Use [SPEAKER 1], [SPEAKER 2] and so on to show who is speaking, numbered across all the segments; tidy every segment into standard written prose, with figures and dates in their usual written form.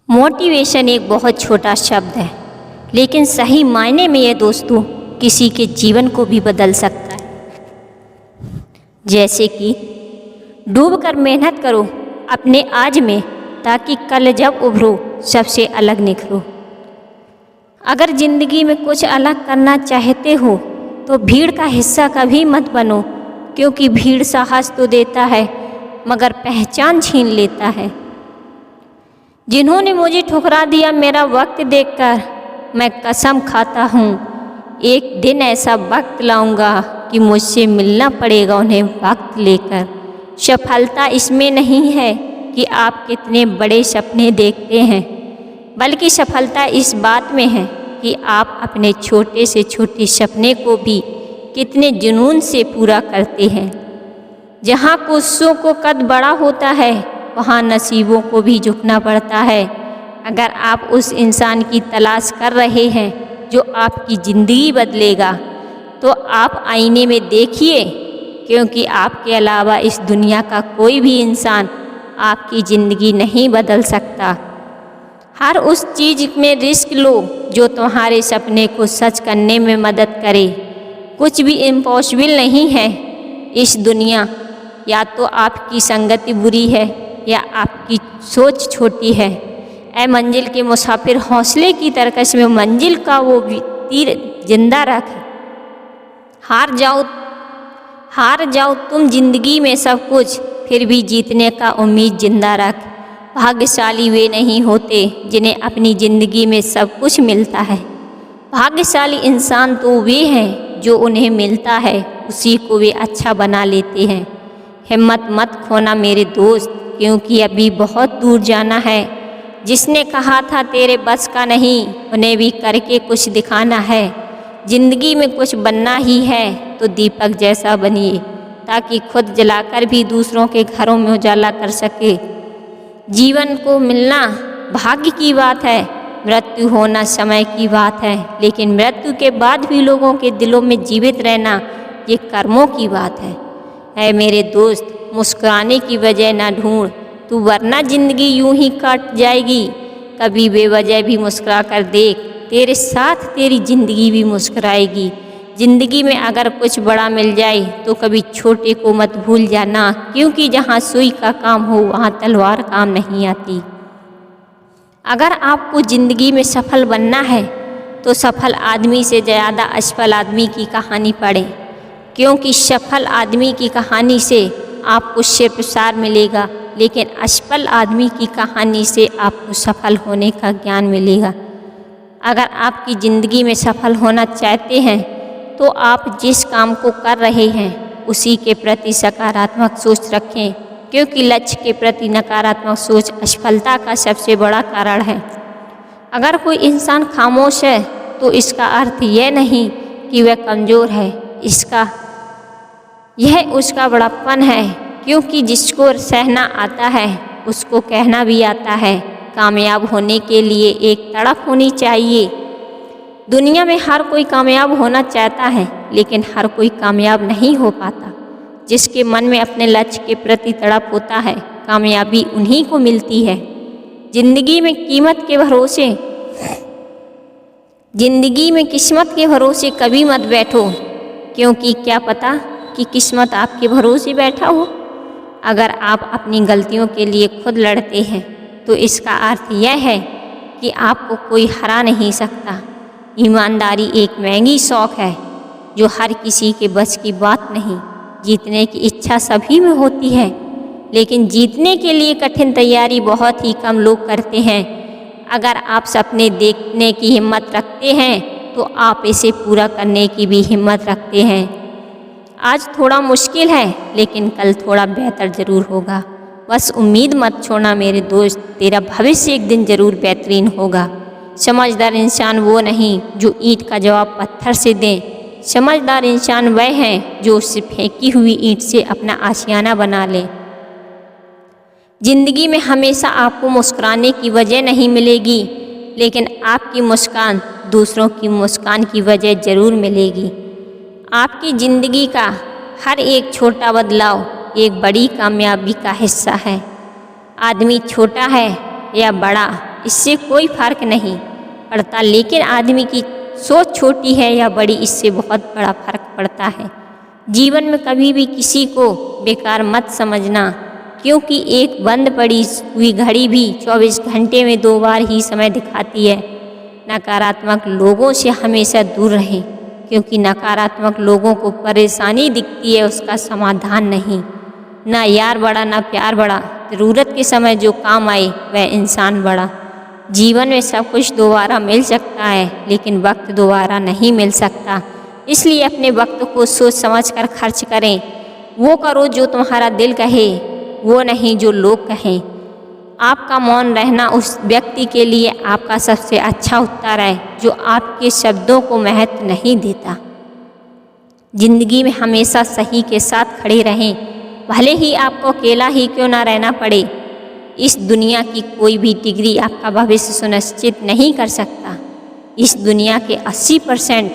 [SPEAKER 1] Motivation एक बहुत छोटा शब्द है, लेकिन सही मायने में ये दोस्तों किसी के जीवन को भी बदल सकता है। जैसे कि डूब कर मेहनत करो अपने आज में, ताकि कल जब उभरो सबसे अलग निखरो। अगर ज़िंदगी में कुछ अलग करना चाहते हो तो भीड़ का हिस्सा कभी मत बनो, क्योंकि भीड़ साहस तो देता है मगर पहचान छीन लेता है। जिन्होंने मुझे ठुकरा दिया मेरा वक्त देखकर, मैं कसम खाता हूँ एक दिन ऐसा वक्त लाऊंगा कि मुझसे मिलना पड़ेगा उन्हें वक्त लेकर। सफलता इसमें नहीं है कि आप कितने बड़े सपने देखते हैं, बल्कि सफलता इस बात में है कि आप अपने छोटे से छोटे सपने को भी कितने जुनून से पूरा करते हैं। जहाँ कोशिशों को कद बड़ा होता है, वहाँ नसीबों को भी झुकना पड़ता है। अगर आप उस इंसान की तलाश कर रहे हैं जो आपकी ज़िंदगी बदलेगा, तो आप आईने में देखिए, क्योंकि आपके अलावा इस दुनिया का कोई भी इंसान आपकी ज़िंदगी नहीं बदल सकता। हर उस चीज़ में रिस्क लो जो तुम्हारे सपने को सच करने में मदद करे। कुछ भी इम्पॉसिबल नहीं है इस दुनिया। या तो आपकी संगति बुरी है या आपकी सोच छोटी है। ऐ मंजिल के मुसाफिर, हौसले की तरकश में मंजिल का वो तीर जिंदा रख। हार जाओ तुम जिंदगी में सब कुछ, फिर भी जीतने का उम्मीद जिंदा रख। भाग्यशाली वे नहीं होते जिन्हें अपनी ज़िंदगी में सब कुछ मिलता है। भाग्यशाली इंसान तो वे हैं जो उन्हें मिलता है उसी को वे अच्छा बना लेते हैं। हिम्मत मत खोना मेरे दोस्त, क्योंकि अभी बहुत दूर जाना है। जिसने कहा था तेरे बस का नहीं, उन्हें भी करके कुछ दिखाना है। ज़िंदगी में कुछ बनना ही है तो दीपक जैसा बनिए, ताकि खुद जलाकर भी दूसरों के घरों में उजाला कर सके। जीवन को मिलना भाग्य की बात है, मृत्यु होना समय की बात है, लेकिन मृत्यु के बाद भी लोगों के दिलों में जीवित रहना ये कर्मों की बात है। ऐ मेरे दोस्त, मुस्कुराने की वजह ना ढूंढ तू, वरना ज़िंदगी यूं ही कट जाएगी। कभी बेवजह भी मुस्कुरा कर देख, तेरे साथ तेरी ज़िंदगी भी मुस्कुराएगी। ज़िंदगी में अगर कुछ बड़ा मिल जाए तो कभी छोटे को मत भूल जाना, क्योंकि जहाँ सुई का काम हो वहाँ तलवार काम नहीं आती। अगर आपको ज़िंदगी में सफल बनना है तो सफल आदमी से ज़्यादा असफल आदमी की कहानी पढ़ें, क्योंकि सफल आदमी की कहानी से आपको सिर्फ सार मिलेगा, लेकिन असफल आदमी की कहानी से आपको सफल होने का ज्ञान मिलेगा। अगर आपकी ज़िंदगी में सफल होना चाहते हैं तो आप जिस काम को कर रहे हैं उसी के प्रति सकारात्मक सोच रखें, क्योंकि लक्ष्य के प्रति नकारात्मक सोच असफलता का सबसे बड़ा कारण है। अगर कोई इंसान खामोश है तो इसका अर्थ यह नहीं कि वह कमज़ोर है, यह उसका बड़प्पन है, क्योंकि जिसको सहना आता है उसको कहना भी आता है। कामयाब होने के लिए एक तड़प होनी चाहिए। दुनिया में हर कोई कामयाब होना चाहता है, लेकिन हर कोई कामयाब नहीं हो पाता। जिसके मन में अपने लक्ष्य के प्रति तड़प होता है, कामयाबी उन्हीं को मिलती है। ज़िंदगी में किस्मत के भरोसे कभी मत बैठो, क्योंकि क्या पता कि किस्मत आपके भरोसे बैठा हो। अगर आप अपनी गलतियों के लिए खुद लड़ते हैं तो इसका अर्थ यह है कि आपको कोई हरा नहीं सकता। ईमानदारी एक महंगी शौक है जो हर किसी के बस की बात नहीं। जीतने की इच्छा सभी में होती है, लेकिन जीतने के लिए कठिन तैयारी बहुत ही कम लोग करते हैं। अगर आप सपने देखने की हिम्मत रखते हैं तो आप इसे पूरा करने की भी हिम्मत रखते हैं। आज थोड़ा मुश्किल है, लेकिन कल थोड़ा बेहतर ज़रूर होगा। बस उम्मीद मत छोड़ना मेरे दोस्त, तेरा भविष्य एक दिन ज़रूर बेहतरीन होगा। समझदार इंसान वो नहीं जो ईंट का जवाब पत्थर से दे। समझदार इंसान वह है जो उससे फेंकी हुई ईंट से अपना आशियाना बना ले। ज़िंदगी में हमेशा आपको मुस्कुराने की वजह नहीं मिलेगी, लेकिन आपकी मुस्कान दूसरों की मुस्कान की वजह ज़रूर मिलेगी। आपकी ज़िंदगी का हर एक छोटा बदलाव एक बड़ी कामयाबी का हिस्सा है। आदमी छोटा है या बड़ा, इससे कोई फर्क नहीं पड़ता, लेकिन आदमी की सोच छोटी है या बड़ी, इससे बहुत बड़ा फर्क पड़ता है। जीवन में कभी भी किसी को बेकार मत समझना, क्योंकि एक बंद पड़ी हुई घड़ी भी 24 घंटे में 2 बार ही समय दिखाती है। नकारात्मक लोगों से हमेशा दूर रहें, क्योंकि नकारात्मक लोगों को परेशानी दिखती है, उसका समाधान नहीं। ना यार बड़ा ना प्यार बड़ा, ज़रूरत के समय जो काम आए वह इंसान बड़ा। जीवन में सब कुछ दोबारा मिल सकता है, लेकिन वक्त दोबारा नहीं मिल सकता। इसलिए अपने वक्त को सोच समझ कर खर्च करें। वो करो जो तुम्हारा दिल कहे, वो नहीं जो लोग कहें। आपका मौन रहना उस व्यक्ति के लिए आपका सबसे अच्छा उत्तर है जो आपके शब्दों को महत्व नहीं देता। जिंदगी में हमेशा सही के साथ खड़े रहें, भले ही आपको अकेला ही क्यों ना रहना पड़े। इस दुनिया की कोई भी डिग्री आपका भविष्य सुनिश्चित नहीं कर सकता। इस दुनिया के 80%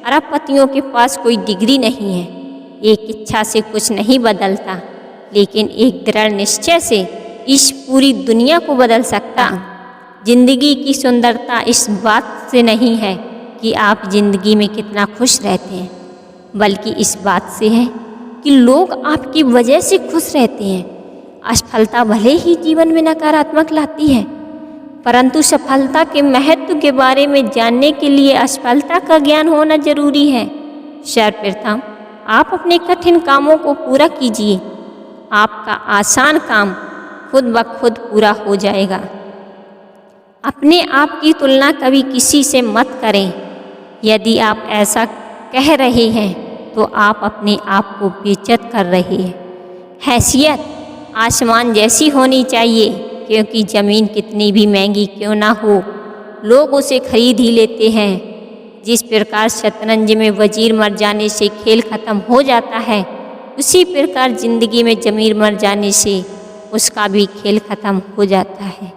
[SPEAKER 1] अरबपतियों के पास कोई डिग्री नहीं है। एक इच्छा से कुछ नहीं बदलता, लेकिन एक दृढ़ निश्चय से इस पूरी दुनिया को बदल सकता। जिंदगी की सुंदरता इस बात से नहीं है कि आप जिंदगी में कितना खुश रहते हैं, बल्कि इस बात से है कि लोग आपकी वजह से खुश रहते हैं। असफलता भले ही जीवन में नकारात्मक लाती है, परंतु सफलता के महत्व के बारे में जानने के लिए असफलता का ज्ञान होना जरूरी है। सर्वप्रथम आप अपने कठिन कामों को पूरा कीजिए, आपका आसान काम खुद ब खुद पूरा हो जाएगा। अपने आप की तुलना कभी किसी से मत करें। यदि आप ऐसा कह रहे हैं तो आप अपने आप को बेइज्जत कर रहे हैं। हैसियत आसमान जैसी होनी चाहिए, क्योंकि ज़मीन कितनी भी महंगी क्यों ना हो, लोग उसे खरीद ही लेते हैं। जिस प्रकार शतरंज में वजीर मर जाने से खेल खत्म हो जाता है, उसी प्रकार ज़िंदगी में ज़मीर मर जाने से उसका भी खेल खत्म हो जाता है।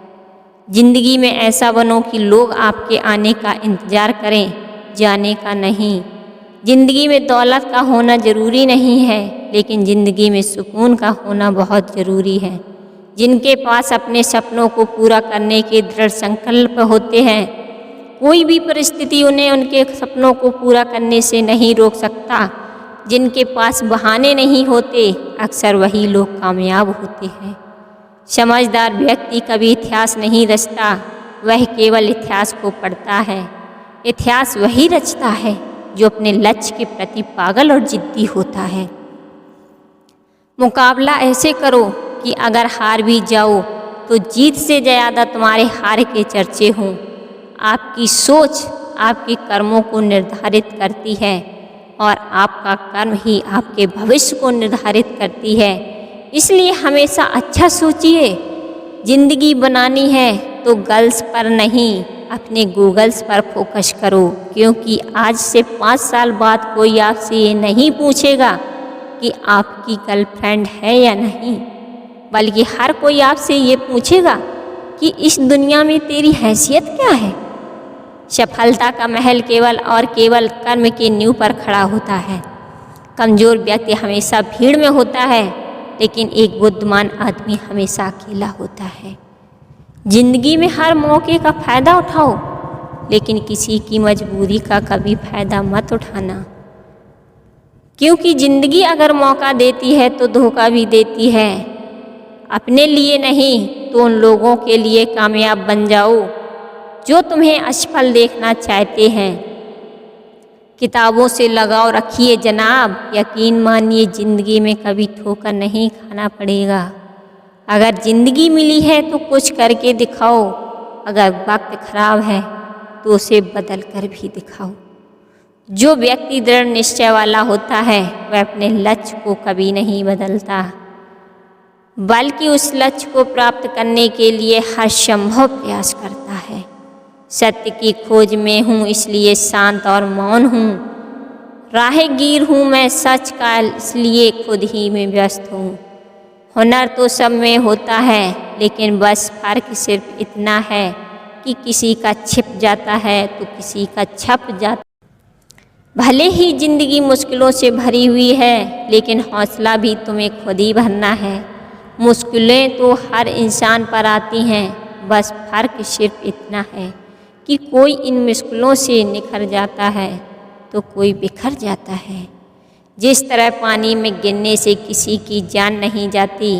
[SPEAKER 1] ज़िंदगी में ऐसा बनो कि लोग आपके आने का इंतज़ार करें, जाने का नहीं। ज़िंदगी में दौलत का होना ज़रूरी नहीं है, लेकिन ज़िंदगी में सुकून का होना बहुत ज़रूरी है। जिनके पास अपने सपनों को पूरा करने के दृढ़ संकल्प होते हैं, कोई भी परिस्थिति उन्हें उनके सपनों को पूरा करने से नहीं रोक सकता। जिनके पास बहाने नहीं होते, अक्सर वही लोग कामयाब होते हैं। समझदार व्यक्ति कभी इतिहास नहीं रचता, वह केवल इतिहास को पढ़ता है। इतिहास वही रचता है जो अपने लक्ष्य के प्रति पागल और जिद्दी होता है। मुकाबला ऐसे करो कि अगर हार भी जाओ तो जीत से ज़्यादा तुम्हारे हार के चर्चे हों। आपकी सोच आपके कर्मों को निर्धारित करती है और आपका कर्म ही आपके भविष्य को निर्धारित करती है। इसलिए हमेशा अच्छा सोचिए। ज़िंदगी बनानी है तो गर्ल्स पर नहीं, अपने गूगल्स पर फोकस करो, क्योंकि आज से 5 साल बाद कोई आपसे ये नहीं पूछेगा कि आपकी गर्लफ्रेंड है या नहीं, बल्कि हर कोई आपसे ये पूछेगा कि इस दुनिया में तेरी हैसियत क्या है। सफलता का महल केवल और केवल कर्म की नींव पर खड़ा होता है। कमज़ोर व्यक्ति हमेशा भीड़ में होता है, लेकिन एक बुद्धिमान आदमी हमेशा अकेला होता है। जिंदगी में हर मौके का फ़ायदा उठाओ, लेकिन किसी की मजबूरी का कभी फ़ायदा मत उठाना, क्योंकि ज़िंदगी अगर मौका देती है तो धोखा भी देती है। अपने लिए नहीं तो उन लोगों के लिए कामयाब बन जाओ जो तुम्हें असफल देखना चाहते हैं। किताबों से लगाव रखिए जनाब, यकीन मानिए ज़िंदगी में कभी ठोकर नहीं खाना पड़ेगा। अगर ज़िंदगी मिली है तो कुछ करके दिखाओ, अगर वक्त खराब है तो उसे बदल कर भी दिखाओ। जो व्यक्ति दृढ़ निश्चय वाला होता है वह अपने लक्ष्य को कभी नहीं बदलता, बल्कि उस लक्ष्य को प्राप्त करने के लिए हर संभव प्रयास करता है। सत्य की खोज में हूँ इसलिए शांत और मौन हूँ, राहगीर हूँ मैं सच का इसलिए खुद ही में व्यस्त हूँ। हुनर तो सब में होता है, लेकिन बस फर्क सिर्फ इतना है कि किसी का छिप जाता है तो किसी का छप जाता। भले ही ज़िंदगी मुश्किलों से भरी हुई है, लेकिन हौसला भी तुम्हें खुद ही भरना है। मुश्किलें तो हर इंसान पर आती हैं, बस फ़र्क सिर्फ इतना है कि कोई इन मुश्किलों से निखर जाता है तो कोई बिखर जाता है। जिस तरह पानी में गिरने से किसी की जान नहीं जाती,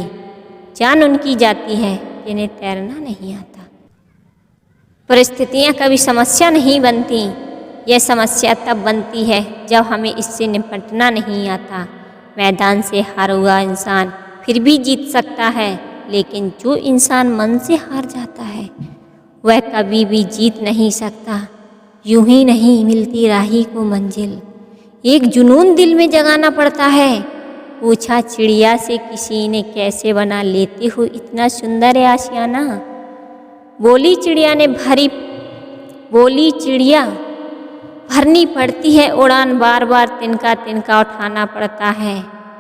[SPEAKER 1] जान उनकी जाती है जिन्हें तैरना नहीं आता। परिस्थितियाँ कभी समस्या नहीं बनती, यह समस्या तब बनती है जब हमें इससे निपटना नहीं आता। मैदान से हारा हुआ इंसान फिर भी जीत सकता है, लेकिन जो इंसान मन से हार जाता है वह कभी भी जीत नहीं सकता। यूं ही नहीं मिलती राही को मंजिल, एक जुनून दिल में जगाना पड़ता है। पूछा चिड़िया से किसी ने, कैसे बना लेते हो इतना सुंदर है आशियाना। बोली चिड़िया भरनी पड़ती है उड़ान, बार बार तिनका तिनका उठाना पड़ता है।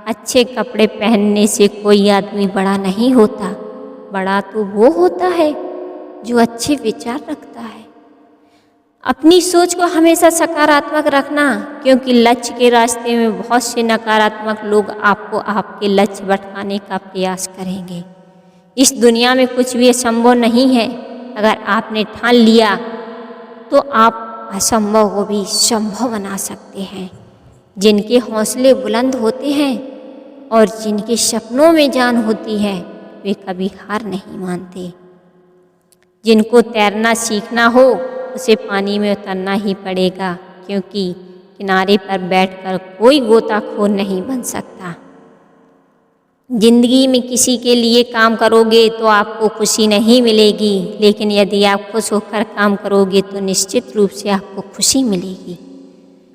[SPEAKER 1] अच्छे कपड़े पहनने से कोई आदमी बड़ा नहीं होता, बड़ा तो वो होता है जो अच्छे विचार रखता है। अपनी सोच को हमेशा सकारात्मक रखना, क्योंकि लक्ष्य के रास्ते में बहुत से नकारात्मक लोग आपको आपके लक्ष्य भटकाने का प्रयास करेंगे। इस दुनिया में कुछ भी असंभव नहीं है। अगर आपने ठान लिया तो आप असंभव को भी संभव बना सकते हैं। जिनके हौसले बुलंद होते हैं और जिनके सपनों में जान होती है वे कभी हार नहीं मानते। जिनको तैरना सीखना हो उसे पानी में उतरना ही पड़ेगा, क्योंकि किनारे पर बैठकर कोई गोताखोर नहीं बन सकता। जिंदगी में किसी के लिए काम करोगे तो आपको खुशी नहीं मिलेगी, लेकिन यदि आप खुश होकर काम करोगे तो निश्चित रूप से आपको खुशी मिलेगी।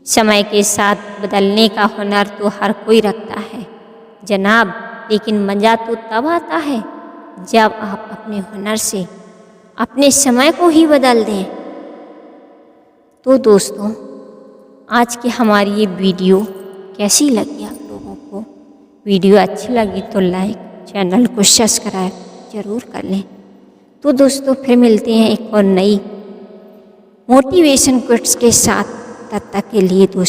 [SPEAKER 1] समय के साथ बदलने का हुनर तो हर कोई रखता है जनाब, लेकिन मज़ा तो तब आता है जब आप अपने हुनर से अपने समय को ही बदल दें। तो दोस्तों, आज की हमारी ये वीडियो कैसी लगी आप लोगों को? वीडियो अच्छी लगी तो लाइक, चैनल को सब्सक्राइब ज़रूर कर लें। तो दोस्तों, फिर मिलते हैं एक और नई मोटिवेशन क्विट्स के साथ। तब तक के लिए दोस्तों